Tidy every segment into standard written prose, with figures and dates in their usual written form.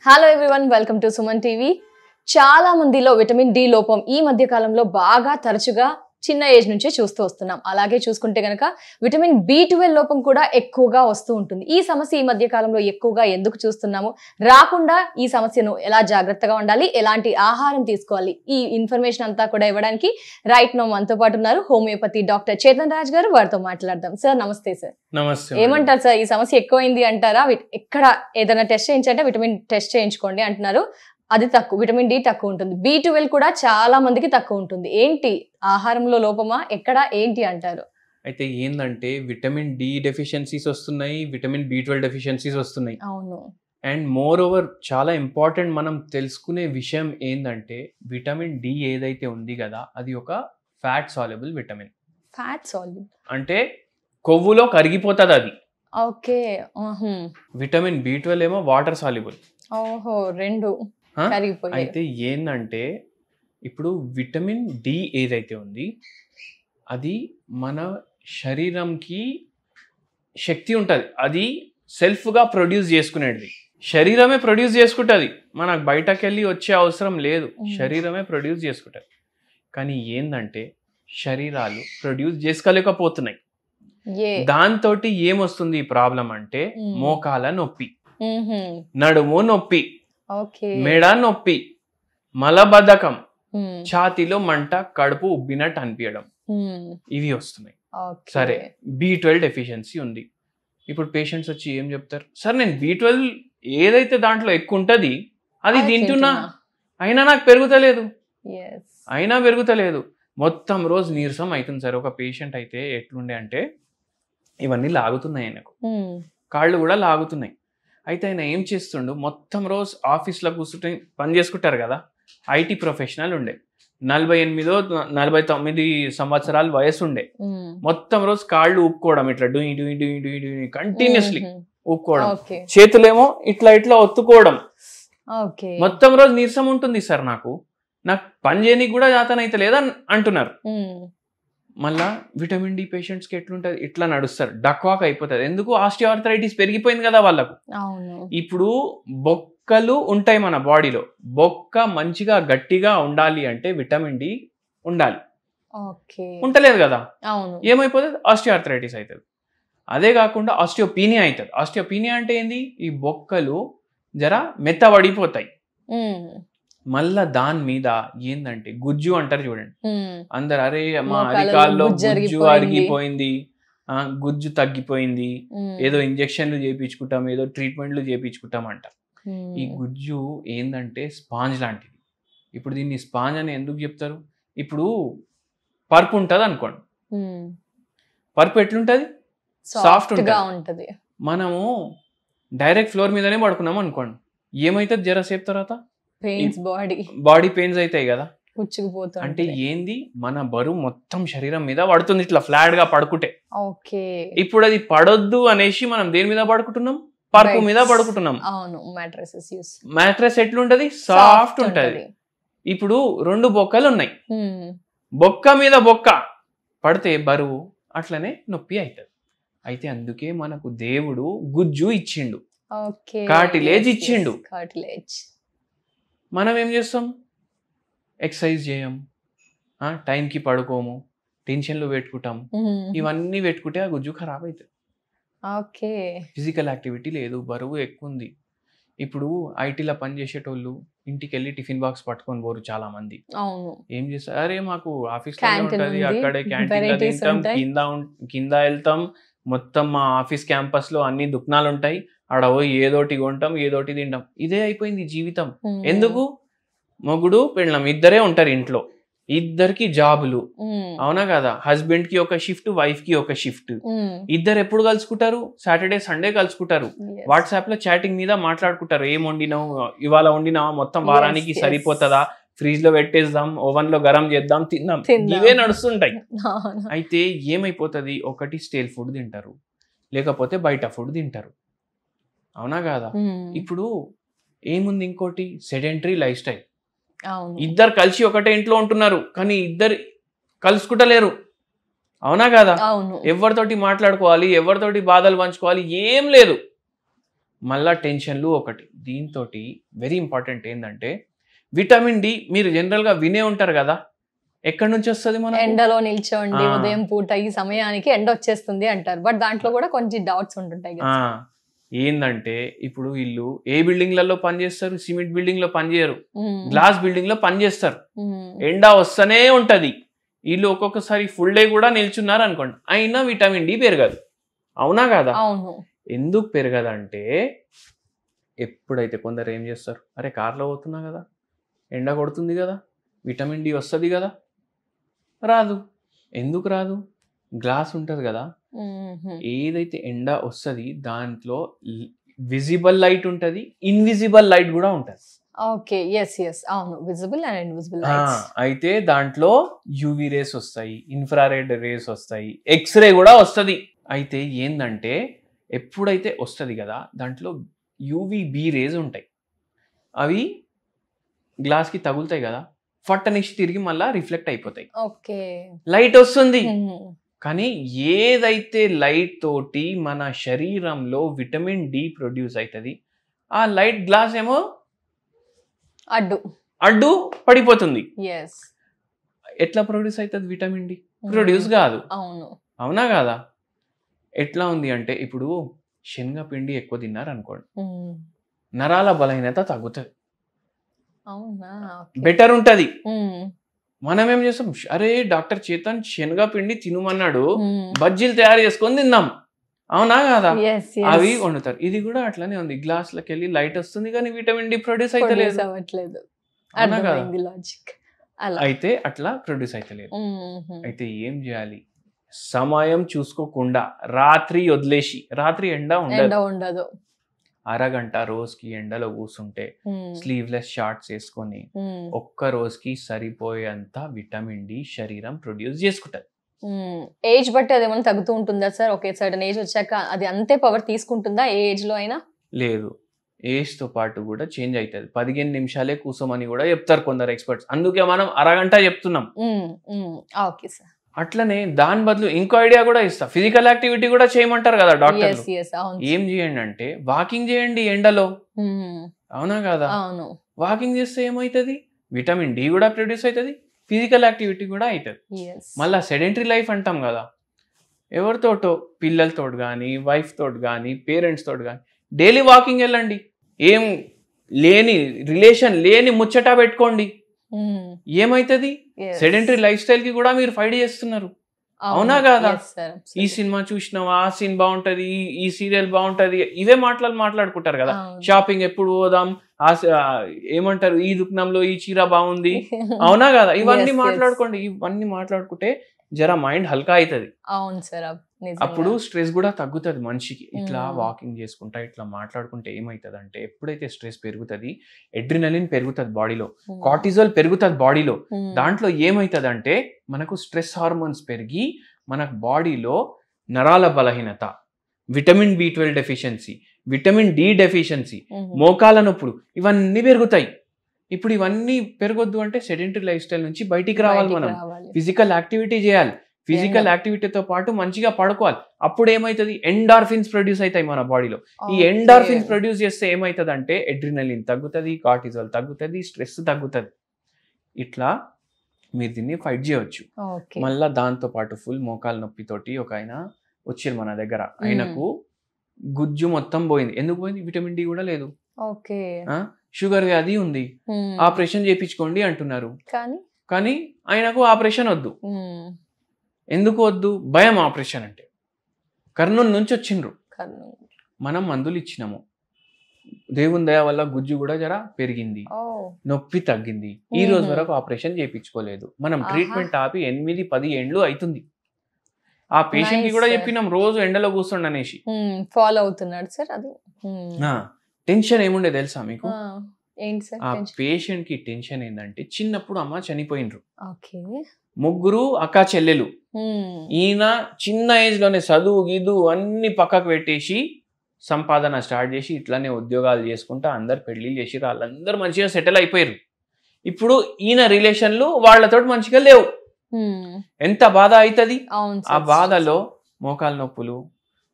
Hello everyone, welcome to Suman TV. చాలా మందిలో vitamin D లోపం ఈ మధ్య కాలంలో బాగా తరచుగా చిన్న ఏజ్ నుంచే చూస్తూ వస్తున్నాం. అలాగే చూసుకుంటే గనక విటమిన్ B12 లోపం కూడా ఎక్కువగా వస్తూ ఉంటుంది. ఈ సమస్య ఈ మధ్య కాలంలో ఎక్కువగా ఎందుకు చూస్తున్నాము, రాకుండా ఈ సమస్యను ఎలా జాగ్రత్తగా ఉండాలి, ఎలాంటి ఆహారం తీసుకోవాలి, ఈ ఇన్ఫర్మేషన్ అంతా కూడా ఇవ్వడానికి రైట్ నో మనతో పాటు ఉన్నారు హోమియోపతి డాక్టర్ చేతన్ రాజ్ గారు. వారితో మాట్లాడదాం. సార్ నమస్తే. సార్ నమస్తే. ఏమంటారు సార్, ఈ సమస్య ఎక్కువైంది అంటారా? ఎక్కడ ఏదైనా టెస్ట్ చేయించంటే విటమిన్ టెస్ట్ చేయించుకోండి అంటున్నారు. అది తక్కువ, విటమిన్ డి తక్కువ ఉంటుంది. B12 కూడా చాలా మందికి తక్కువ ఉంటుంది. ఏంటి ఆహారంలో లోపమా, ఎక్కడ ఏంటి అంటారు? అయితే ఏందంటే విటమిన్ డి డెఫిషియన్సీస్ వస్తున్నాయి, విటమిన్ B12 డెఫిషియన్సీస్ వస్తున్నాయి. అవును. అండ్ మోర్ ఓవర్ చాలా ఇంపార్టెంట్ మనం తెలుసుకునే విషయం ఏంటంటే విటమిన్ డి ఏదైతే ఉంది కదా అది ఒక fat soluble vitamin. Fat soluble అంటే కొవ్వులో కరిగిపోతుంది అది. ఓకే. విటమిన్ B12 ఏమో వాటర్ సాల్యుబుల్. ఓహో, రెండు కరిగిపోయాయి. అయితే ఏంటంటే ఇప్పుడు విటమిన్ డి ఏదైతే ఉంది అది మన శరీరంకి శక్తి ఉంటుంది, అది సెల్ఫ్గా ప్రొడ్యూస్ చేసుకునేది. శరీరమే ప్రొడ్యూస్ చేసుకుంటుంది, మనకు బయటకు వెళ్ళి వచ్చే అవసరం లేదు, శరీరమే ప్రొడ్యూస్ చేసుకుంటుంది. కానీ ఏంటంటే శరీరాలు ప్రొడ్యూస్ చేసుకోలేకపోతున్నాయి. దాంతో ఏమొస్తుంది ప్రాబ్లం అంటే మోకాల నొప్పి, నడుము నొప్పి, మెడ నొప్పి, మలబద్ధకం, ఛాతీలో మంట, కడుపు ఉబ్బినట్టు అనిపించడం, ఇవి వస్తున్నాయి. సరే, B12 డెఫిషియన్సీ ఉంది. ఇప్పుడు పేషెంట్స్ వచ్చి ఏం చెప్తారు, సార్ నేను B12 ఏదైతే దాంట్లో ఎక్కువ ఉంటుంది అది తింటున్నా, అయినా నాకు పెరుగుతలేదు, మొత్తం రోజు నీరసం అవుతుంది. సార్ ఒక పేషెంట్ అయితే ఎట్లుండే అంటే ఇవన్నీ లాగుతున్నాయి, ఆయనకు కాళ్ళు కూడా లాగుతున్నాయి. అయితే ఆయన ఏం చేస్తుండు, మొత్తం రోజు ఆఫీస్లో కూర్చుంటే పని చేసుకుంటారు కదా, ఐటీ ప్రొఫెషనల్ ఉండే, 48-49 సంవత్సరాల వయసు ఉండే, మొత్తం రోజు కాళ్ళు ఊపుకోవడం, ఇట్లా డూయి డూయి డూయి డూయి డూయి కంటిన్యూస్లీ ఊపుకోవడం, చేతులేమో ఇట్లా ఇట్లా ఒత్తుకోవడం, మొత్తం రోజు నీరసం ఉంటుంది. సార్ నాకు పని చేయనికి కూడా జాతనైతే లేదా అంటున్నారు. మళ్ళా విటమిన్ డి పేషెంట్స్కి ఎట్లుంటుంది, ఇట్లా నడుస్తారు, డక్వాక్ అయిపోతుంది. ఎందుకు, ఆస్టియోఆర్థరైటిస్ పెరిగిపోయింది కదా వాళ్ళకు. ఇప్పుడు బొక్కలు ఉంటాయి మన బాడీలో, బొక్క మంచిగా గట్టిగా ఉండాలి అంటే విటమిన్ డి ఉండాలి, ఉంటలేదు కదా, ఏమైపోతుంది, ఆస్టియోఆర్థరైటిస్ అవుతుంది. అదే కాకుండా ఆస్టియోపీనియా అవుతుంది. ఆస్టియోపీనియా అంటే ఏంది, ఈ బొక్కలు జర మెత్తబడిపోతాయి. మళ్ళా దాని మీద ఏందంటే గుజ్జు అంటారు చూడండి, అందరు అరే మా అరికాల్లో గుజ్జు అరిగిపోయింది, గుజ్జు తగ్గిపోయింది, ఏదో ఇంజక్షన్లు చేయించుకుంటాం, ఏదో ట్రీట్మెంట్లు చేయించుకుంటాం అంట. ఈ గుజ్జు ఏందంటే స్పాంజ్ లాంటిది. ఇప్పుడు దీన్ని స్పాంజ్ అని ఎందుకు చెప్తారు, ఇప్పుడు పరుపు ఉంటుంది అనుకోండి, పరుపు ఎట్లుంటది, సాఫ్ట్ ఉంటుంది. మనము డైరెక్ట్ ఫ్లోర్ మీదనే పడుకున్నాం అనుకోండి, ఏమైతుంది జరసేపు తర్వాత బాడీ పెయిన్స్ అవుతాయి కదా, అంటే ఏంది మన బరువు మొత్తం శరీరం మీద పడుతుంది ఇట్లా ఫ్లాట్ గా పడుకుంటే. ఇప్పుడు అది పడొద్దు అనేసి మనం దేని మీద పడుకుంటున్నాం, పరుపు మీద పడుకుంటున్నాం. మ్యాట్రెస్ ఎట్లుంటది, సాఫ్ట్ ఉంటది. ఇప్పుడు రెండు బొక్కలు ఉన్నాయి, బొక్క మీద బొక్క పడితే బరువు అట్లనే నొప్పి అవుతుంది. అయితే అందుకే మనకు దేవుడు గుజ్జు ఇచ్చిండు, కార్టిలేజ్ ఇచ్చిండు. మనం ఏం చేస్తాం, ఎక్సర్సైజ్ చేయం, టైంకి పడుకోము, టెన్షన్లు పెట్టుకుంటాం, ఇవన్నీ పెట్టుకుంటే ఆ గుజ్జు ఖరాబ్ అవుతుంది. ఫిజికల్ యాక్టివిటీ లేదు, బరువు ఎక్కువ ఉంది. ఇప్పుడు ఐటీలో పని చేసేటోళ్ళు ఇంటికి వెళ్ళి టిఫిన్ బాక్స్ పట్టుకొని పోరు చాలా మంది. ఏం చేస్తారు, అరే మాకు ఆఫీస్ ఉంటది, అక్కడే క్యాంటీన్లో తింటాం, కింద వెళ్తాం, మొత్తం మా ఆఫీస్ క్యాంపస్ లో అన్ని దుకాణాలు ఉంటాయి, ఆడ పోయి ఏదోటి కొంటాం, ఏదోటి తింటాం, ఇదే అయిపోయింది జీవితం. ఎందుకు, మొగుడు పెళ్ళం ఇద్దరే ఉంటారు ఇంట్లో, ఇద్దరికి జాబులు, అవునా కదా, హస్బెండ్ కి ఒక షిఫ్ట్, వైఫ్ కి ఒక షిఫ్ట్, ఇద్దరు ఎప్పుడు కలుసుకుంటారు, సాటర్డే సండే కలుసుకుంటారు, వాట్సాప్ లో చాటింగ్ మీద మాట్లాడుకుంటారు, ఏం వండినావు ఇవాళ, వండినావా, మొత్తం వారానికి సరిపోతుందా, ఫ్రిడ్జ్ లో పెట్టేద్దాం, ఓవెన్ లో గరం చేద్దాం, తిందాం, ఇవే నడుస్తుంటాయి. అయితే ఏమైపోతుంది, ఒకటి స్టేల్ ఫుడ్ తింటారు, లేకపోతే బయట ఫుడ్ తింటారు, అవునా కాదా. ఇప్పుడు ఏముంది, ఇంకోటి సెడెంటరీ లైఫ్ స్టైల్, ఇద్దరు కలిసి ఒకటే ఇంట్లో ఉంటున్నారు కానీ ఇద్దరు కలుసుకుంటలేరు, అవునా కాదా. ఎవరితోటి మాట్లాడుకోవాలి, ఎవరితోటి బాధలు పంచుకోవాలి, ఏం లేదు. మళ్ళా టెన్షన్లు ఒకటి. దీంతో వెరీ ఇంపార్టెంట్ ఏంటంటే విటమిన్ డి మీరు జనరల్ గా వినే ఉంటారు కదా, ఎక్కడి నుంచి వస్తుంది? మన ఎండలో నిల్చోండి ఉదయం పూట ఈ సమయానికి ఎండ వచ్చేస్తుంది అంటారు, బట్ దాంట్లో కూడా కొంచెం డౌట్స్ ఉంటుంటాయి కదా. ఏందంటే ఇప్పుడు వీళ్ళు ఏ బిల్డింగ్లలో పనిచేస్తారు? సిమెంట్ బిల్డింగ్ లో పనిచేయరు, గ్లాస్ బిల్డింగ్ లో పనిచేస్తారు. ఎండ వస్తూనే ఉంటది. వీళ్ళు ఒక్కొక్కసారి ఫుల్ డే కూడా నిల్చున్నారు అనుకోండి, అయినా విటమిన్ డి పెరగదు. అవునా కదా? అవును. ఎందుకు పెరగదంటే ఎప్పుడైతే కొందరు ఏం చేస్తారు, అరే కార్లో పోతున్నా కదా, ఎండ కొడుతుంది కదా, విటమిన్ డి వస్తుంది కదా, రాదు. ఎందుకు రాదు? గ్లాస్ ఉంటుంది కదా, ఏదైతే ఎండ వస్తుంది దాంట్లో విజిబుల్ లైట్ ఉంటుంది, ఇన్విజిబుల్ లైట్ కూడా ఉంటుంది. ఓకే, yes yes, అవును, విజిబుల్ అండ్ ఇన్విజిబుల్ అయితే దాంట్లో యూవి రేస్ వస్తాయి, ఇన్ఫ్రారెడ్ రేస్ వస్తాయి, ఎక్స్రే కూడా వస్తుంది. అయితే ఏందంటే ఎప్పుడైతే వస్తుంది కదా దాంట్లో యూవిబి రేస్ ఉంటాయి, అవి గ్లాస్ కి తగులుతాయి కదా, ఫట్టనిచ్చి తిరిగి మళ్ళా రిఫ్లెక్ట్ అయిపోతాయి. ఓకే, లైట్ వస్తుంది. కానీ ఏదైతే లైట్ తోటి మన శరీరంలో విటమిన్ డి ప్రొడ్యూస్ అవుతుంది, ఆ లైట్ గ్లాస్ ఏమో అడ్డు పడిపోతుంది. ఎట్లా ప్రొడ్యూస్ అవుతుంది విటమిన్ డి? ప్రొడ్యూస్ కాదు. అవునా కాదా? ఎట్లా ఉంది అంటే ఇప్పుడు శనగపిండి ఎక్కువ తిన్నారు అనుకోండి, నరాల బలహీనత తగ్గుతుంది, బెటర్ ఉంటది. మనం ఏం చేస్తాం, అరే డాక్టర్ చేతన్ శనగపిండి తినమన్నాడు, బజ్జీలు తయారు చేసుకొని తిందాం. అవునా కాదా? అవి వండుతారు. ఇది కూడా అట్లానే ఉంది, గ్లాస్లకి వెళ్ళి లైట్ వస్తుంది కానీ విటమిన్ డి ప్రొడ్యూస్ అయితలేదు. అయితే అట్లా ప్రొడ్యూస్ అయితలేదు. అయితే ఏం చేయాలి? సమయం చూసుకోకుండా రాత్రి వదిలేసి, రాత్రి ఎండ ఉండదు, అరగంట రోజుకి ఎండలో కూర్చుంటే స్లీవ్లెస్ షార్ట్స్ వేసుకొని ఒక్క రోజుకి సరిపోయేంత విటమిన్ డి శరీరం ప్రొడ్యూస్ చేసుకుంటది. ఏజ్ బట్టి అది ఏమైనా తగ్గుతూ ఉంటుందా సార్? ఓకే, సర్టన్ ఏజ్ వచ్చాక అది అంతే పవర్ తీసుకుంటుందా ఏ ఏజ్ లో అయినా? లేదు, ఏజ్ తో పాటు కూడా చేంజ్ అవుతుంది. 15 నిమిషాలే కూర్చోమని కూడా చెప్తారు కొందరు ఎక్స్పర్ట్స్, అందుకే మనం అరగంట చెప్తున్నాం. Okay sir. అట్లనే దాని బదులు ఇంకో ఐడియా కూడా ఇస్తా, ఫిజికల్ యాక్టివిటీ కూడా చేయమంటారు కదా డాక్టర్లు. ఏం చేయండి అంటే వాకింగ్ చేయండి ఎండలో. అవునా కదా? వాకింగ్ చేస్తే ఏమవుతుంది? విటమిన్ డి కూడా ప్రొడ్యూస్ అవుతుంది, ఫిజికల్ యాక్టివిటీ కూడా అవుతుంది. మళ్ళా సెడెంటరీ లైఫ్ అంటాం కదా, ఎవరితోటో పిల్లలతో కానీ, వైఫ్ తోటి కానీ, పేరెంట్స్ తోటి కానీ డైలీ వాకింగ్ వెళ్ళండి. ఏం లేని రిలేషన్ లేని ముచ్చట పెట్టుకోండి, ఏమైతుంది? సెడెంటరీ లైఫ్ స్టైల్ కి కూడా మీరు ఫైట్ చేస్తున్నారు. అవునా కాదా? ఈ సినిమా చూసినావా, ఆ సీన్ బాగుంటది, ఈ సీరియల్ బాగుంటది, ఇవే మాట్లాడుకుంటారు కదా. షాపింగ్ ఎప్పుడు పోదాం, ఏమంటారు ఈ దుకాణంలో ఈ చీర బాగుంది. అవునా కదా? ఇవన్నీ మాట్లాడుకోండి. ఇవన్నీ మాట్లాడుకుంటే జర మైండ్ హల్కా అవుతుంది. అవును సార్, అప్పుడు స్ట్రెస్ కూడా తగ్గుతుంది మనిషికి. ఇట్లా వాకింగ్ చేసుకుంటా ఇట్లా మాట్లాడుకుంటే ఏమవుతుంది అంటే ఎప్పుడైతే స్ట్రెస్ పెరుగుతుంది, ఎడ్రినలిన్ పెరుగుతుంది బాడీలో, కార్టిజోల్ పెరుగుతుంది బాడీలో. దాంట్లో ఏమవుతుంది అంటే మనకు స్ట్రెస్ హార్మోన్స్ పెరిగి మనకు బాడీలో నరాల బలహీనత, vitamin B12 deficiency, vitamin D deficiency, మోకాల నొప్పులు ఇవన్నీ పెరుగుతాయి. ఇప్పుడు ఇవన్నీ పెరగొద్దు అంటే సెడెంటరీ లైఫ్ స్టైల్ నుంచి బయటికి రావాలి. మనం ఫిజికల్ యాక్టివిటీ చేయాలి. ఫిజికల్ యాక్టివిటీతో పాటు మంచిగా పడుకోవాలి. అప్పుడు ఏమవుతుంది? ఎండార్ఫిన్స్ ప్రొడ్యూస్ అవుతాయి మన బాడీలో. ఈ ఎండార్ఫిన్స్ ప్రొడ్యూస్ చేస్తే ఏమవుతుంది అంటే ఎడ్రినలిన్ తగ్గుతుంది, కార్టిజోల్ తగ్గుతుంది, స్ట్రెస్ తగ్గుతుంది. ఇట్లా మీరు దీన్ని ఫైట్ చేయవచ్చు. మళ్ళా దాంతో పాటు ఫుల్ మోకాల నొప్పితోటి ఒక ఆయన వచ్చారు మన దగ్గర. ఆయనకు గుజ్జు మొత్తం పోయింది. ఎందుకు పోయింది? విటమిన్ డి కూడా లేదు, షుగర్ వ్యాధి ఉంది, ఆపరేషన్ చేయించుకోండి అంటున్నారు. కానీ ఆయనకు ఆపరేషన్ వద్దు. ఎందుకు వద్దు? భయం. ఆపరేషన్ అంటే కర్నూలు నుంచి వచ్చిండ్రు. మనం మందులు ఇచ్చినాము, దేవుని దయ వల్ల గుజ్జు కూడా జర పెరిగింది, నొప్పి తగ్గింది. ఈ రోజు వరకు ఆపరేషన్ చేయించుకోలేదు. మనం ట్రీట్మెంట్ ఆపి 8-10 ఏండ్లు అవుతుంది. ఆ పేషెంట్ కి కూడా చెప్పినాం రోజు ఎండలో కూర్చోండి అనేసి. ఫాలో అవుతున్నాడు సార్. అది టెన్షన్ ఏముండే తెలుసా మీకు? ఆ పేషెంట్ కి టెన్షన్ ఏంటంటే చిన్నప్పుడు అమ్మ చనిపోయినరు, ముగ్గురు అక్క చెల్లెలు. ఈయన చిన్న ఏజ్ లోనే చదువు గీదు అన్ని పక్కకు పెట్టేసి సంపాదన స్టార్ట్ చేసి ఇట్లానే ఉద్యోగాలు చేసుకుంటా అందరు పెళ్లిళ్ళు చేసి వాళ్ళందరూ మంచిగా సెటిల్ అయిపోయారు. ఇప్పుడు ఈయన రిలేషన్లు వాళ్ళతో మంచిగా లేవు. ఎంత బాధ అవుతుంది. ఆ బాధలో మోకాలు నొప్పులు,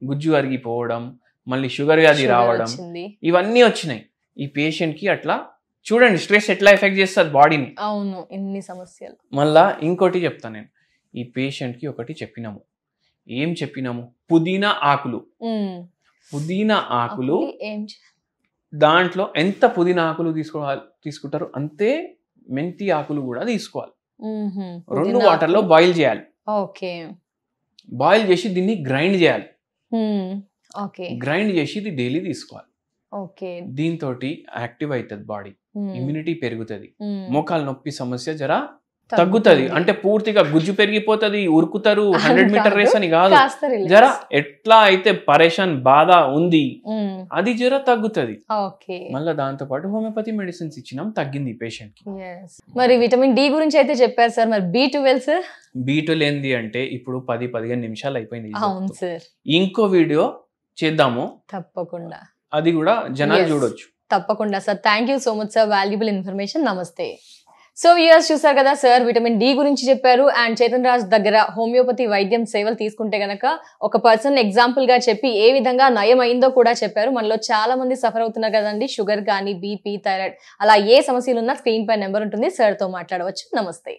గుజ్జు అరిగిపోవడం, మళ్ళీ షుగర్ వ్యాధి రావడం, ఇవన్నీ వచ్చినాయి. ఈ పేషెంట్ కి అట్లా చూడండి స్ట్రెస్ ఎట్లా ఎఫెక్ట్ చేస్తుంది బాడీని. అవును, ఎన్ని సమస్యలు. మళ్ళా ఇంకోటి చెప్తాను నేను, ఈ పేషెంట్ కి ఒకటి చెప్పినాము. ఏం చెప్పినాము? పుదీనా ఆకులు. పుదీనా ఆకులు దాంట్లో ఎంత పుదీనా ఆకులు తీసుకుంటారు అంతే మెంతి ఆకులు కూడా తీసుకోవాలి. 2 వాటర్లో బాయిల్ చేయాలి. బాయిల్ చేసి దీన్ని గ్రైండ్ చేయాలి. గ్రైండ్ చేసి ఇది డైలీ తీసుకోవాలి. దీంతో యాక్టివ్ అవుతుంది బాడీ, ఇమ్యూనిటీ పెరుగుతుంది, మోకాలు నొప్పి సమస్య జర తగ్గుతుంది. అంటే పూర్తిగా గుజ్జు పెరిగిపోతుంది, ఉరుకుతారు 100 మీటర్ రేస్ అని కాదు, జర ఎట్లా అయితే పరేషాన్ బాధ ఉంది అది జర తగ్గుతుంది. మళ్ళీ దాంతో పాటు హోమియోపతి మెడిసిన్స్ ఇచ్చినాం, తగ్గింది పేషెంట్ కి. మరి విటమిన్ డి గురించి అయితే చెప్పారు సార్, మరి B12 సార్? B12 ఏంది అంటే ఇప్పుడు 10-15 నిమిషాలు అయిపోయింది. ఇంకో వీడియో చేద్దాము తప్పకుండా, అది కూడా జనాలు చూడొచ్చు. తప్పకుండా sir. Thank you so much sir, valuable information. నమస్తే. సో వ్యూయర్స్ చూసారు కదా, సార్ విటమిన్ డి గురించి చెప్పారు. అండ్ చేతన్ రాజ్ దగ్గర హోమియోపతి వైద్యం సేవలు తీసుకుంటే గనక ఒక పర్సన్ ఎగ్జాంపుల్ గా చెప్పి ఏ విధంగా నయం అయిందో కూడా చెప్పారు. మనలో చాలా మంది సఫర్ అవుతున్నారు కదండి, షుగర్ కానీ, బీపీ, థైరాయిడ్, అలా ఏ సమస్యలు ఉన్నా స్క్రీన్ పై నెంబర్ ఉంటుంది, సార్ తో మాట్లాడవచ్చు. నమస్తే.